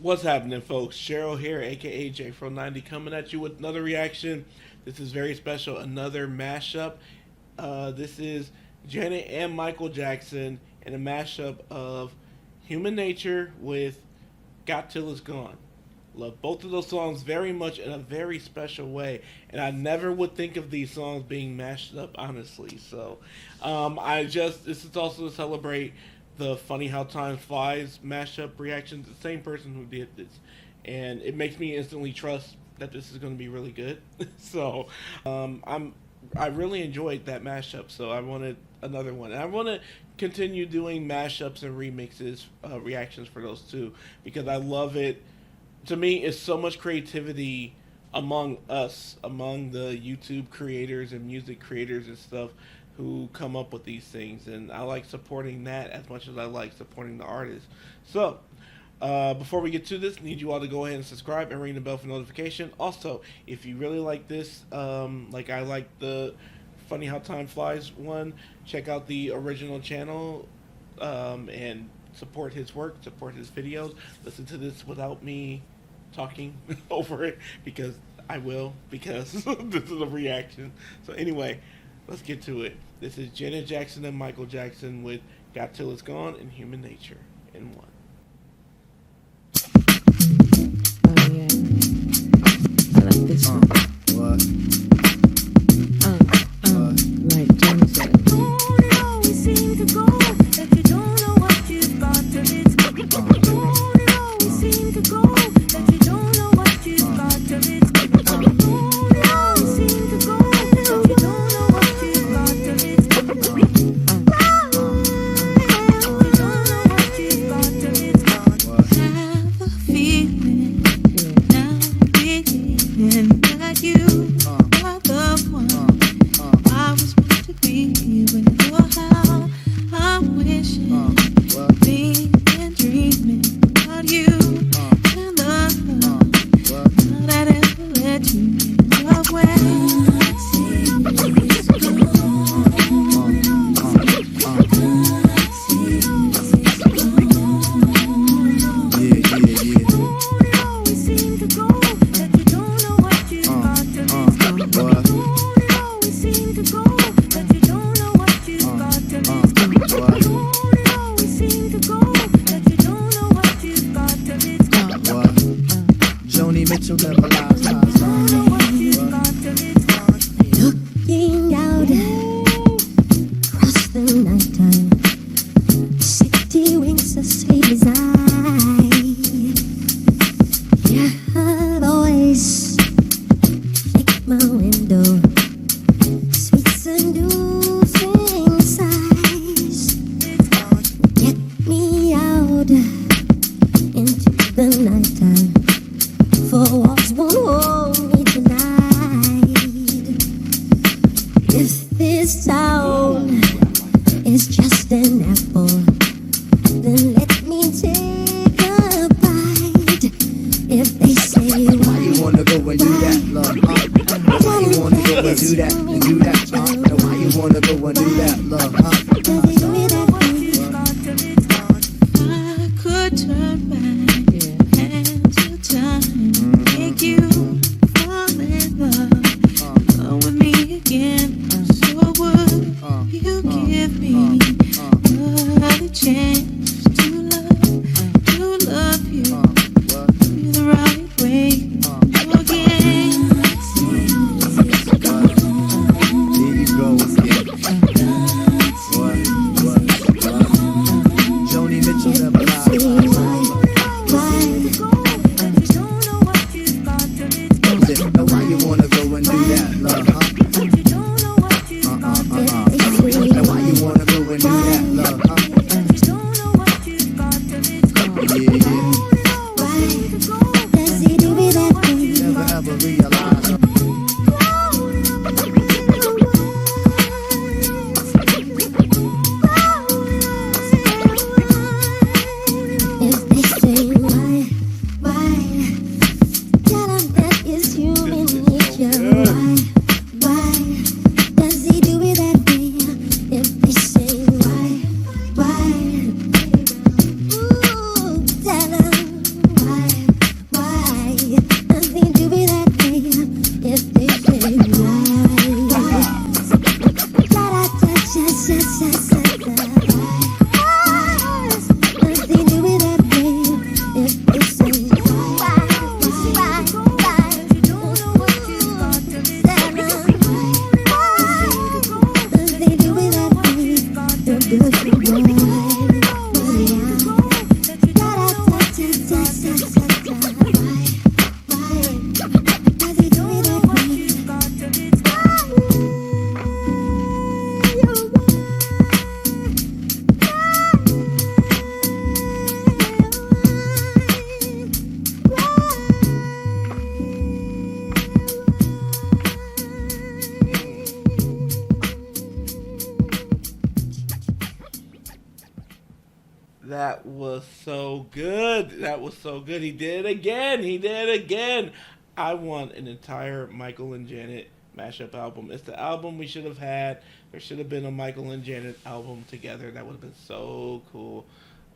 What's happening, folks? Cheryl here, aka J490, coming at you with another reaction. This is very special, another mashup. This is Janet and Michael Jackson in a mashup of Human Nature with Got Till It's Gone. Love both of those songs very much in a very special way, and I never would think of these songs being mashed up, honestly. So, this is also to celebrate the Funny How Time Flies mashup reactions. The same person who did this, and it makes me instantly trust that this is going to be really good. So, I really enjoyed that mashup, so I wanted another one. And I want to continue doing mashups and remixes, reactions for those too, because I love it. To me, it's so much creativity among us, among the YouTube creators and music creators and stuff who come up with these things, and I like supporting that as much as I like supporting the artists. So, before we get to this, need you all to go ahead and subscribe and ring the bell for notification. Also, if you really like this, like I like the Funny How Time Flies one, check out the original channel and support his work, support his videos. Listen to this without me talking over it, because I will, because this is a reaction. So anyway, let's get to it. This is Janet Jackson and Michael Jackson with Got Till It's Gone and Human Nature in one. Oh yeah, I like this one. What? Right, James said. It always seems to go that you don't know what you've got till it's gone. It always seems to go that you don't know what you've got till it's gone. It always seems to go that you don't know what you've got till it's gone. You don't know what you've got till it's gone. Have a feeling now, beginning that you are the one I was meant to be when you're how I'm wishing, being dreaming about you and love that ever let you in your way. It always seems to go that you don't know what you've got till it's gone. It always seems to go that you don't know what you've got till it's gone. It always seems to go that you don't know what you've got till it's gone. What? Joni Mitchell never lies. Don't know what you've got till it's gone. Looking out across the nighttime, city winks a sleepless eye. Yeah, I'd always flick my window, sweet seducing sighs. Get me out into the nighttime, for walls won't hold me tonight. If this town is just an apple, then let me take a bite. If they say Why you wanna go and do that, love? Why you wanna go and do that and do that? And why you wanna go and do that, love? I could turn back and to time, make you fall in love, come with me again. So would you give me another chance to love you the right way again? Here you go again. That was so good. That was so good. He did it again. He did it again. I want an entire Michael and Janet mashup album. It's the album we should have had. There should have been a Michael and Janet album together. That would have been so cool.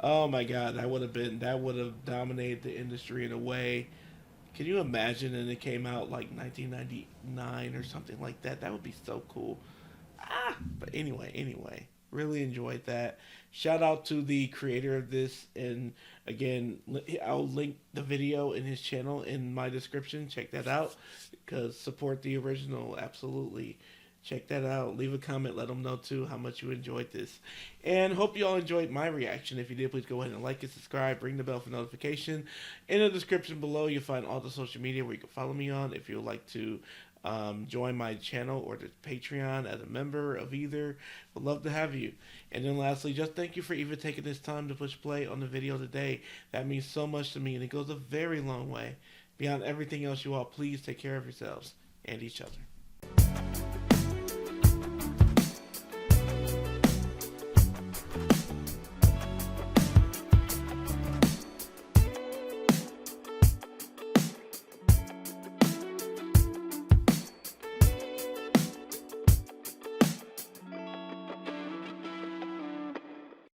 Oh my God, that would have dominated the industry in a way. Can you imagine? And it came out like 1999 or something like that. That would be so cool. But anyway, really enjoyed that. Shout out to the creator of this, and again, I'll link the video in his channel in my description. Check that out, because support the original, absolutely. Check that out. Leave a comment. Let them know, too, how much you enjoyed this. And hope you all enjoyed my reaction. If you did, please go ahead and like and subscribe. Ring the bell for notification. In the description below, you'll find all the social media where you can follow me on. If you would like to join my channel or the Patreon as a member of either, would love to have you. And then lastly, just thank you for even taking this time to push play on the video today. That means so much to me, and it goes a very long way. Beyond everything else, you all, please take care of yourselves and each other.